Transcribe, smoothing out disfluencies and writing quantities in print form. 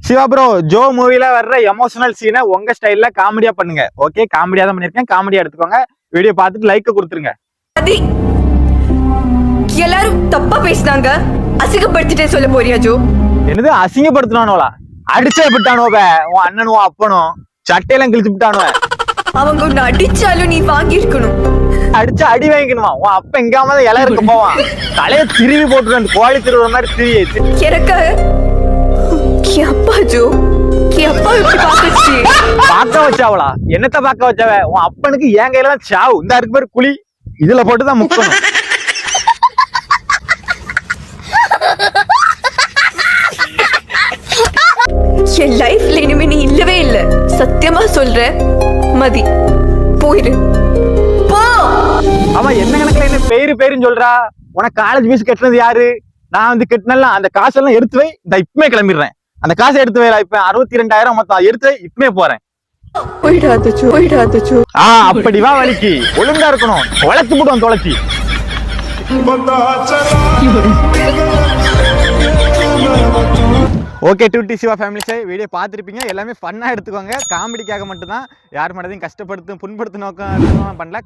Siva bro, Joe மூவில வர்ற emotional சீனை உங்க ஸ்டைல்ல காமெடியா பண்ணுங்க. ஓகே, காமெடியா தான் பண்ணிருக்கேன், காமெடியா எடுத்துக்கோங்க. வீடியோ பார்த்துட்டு லைக் கொடுத்துருங்க. எல்லாரும் தப்பா பேசினாங்க, அசிங்கப்படுத்திட்டே சொல்ல போறியா ஜோ? என்னது அசிங்கப்படுத்தினானோலா? அடிச்சே விட்டானோவ உன் அண்ணனும் அப்பனும் சட்டையெல்லாம் கிழிச்சு விட்டானுவ. அவங்க உன்னை அடிச்சாலும் நீ வாங்கி இருக்கணும். அடிச்சா அடி வாங்கிக்கணுமா? உன் அப்ப எங்காம தான் இலை இருக்க போவான். தலையை திருவி போட்டு கோழி திருவுற மாதிரி திரி. எனக்காக அப்பா ஜோ, அப்பா இப்படி பாத்துச்சு. பாக்க வச்சாவளா? என்னத்த பாக்க வச்சாவ? உன் அப்பனுக்கு என் கையில தான் சாவு. இந்த இருக்கு பேரு குழி, இதுல போட்டுதான் முக்கணும். என் லைஃப்ல இனிமே நீ இல்லவே இல்ல, சத்தியமா சொல்ற. மதி, போயிரு போ. அவன் என்ன கணக்குல என்ன பேருன்னு சொல்றா? உனக்கு காலேஜ் ஃபீஸ் கட்டினது யாரு? நான் வந்து கட்டினலாம். அந்த காசெல்லாம் எடுத்து வை, இந்த இப்பமே கிளம்பிடுறேன். அந்த காசை எடுத்து வை. இப்ப 62,000 மொத்தம் எடுத்து வை, இப்பமே போறேன். அப்படி வா வலிக்கு. ஒழுங்கா இருக்கணும், தொலைச்சு போடுவோம் தொலைச்சி. ஓகே, டூட்டி சிவா ஃபேமிலிஸை வீடியோ பார்த்துருப்பீங்க. எல்லாமே ஃபன்னாக எடுத்துக்கோங்க, காமெடிக்காக மட்டும்தான். யார் மனதையும் கஷ்டப்படுத்தும் புண்படுத்த நோக்கம் பண்ணல.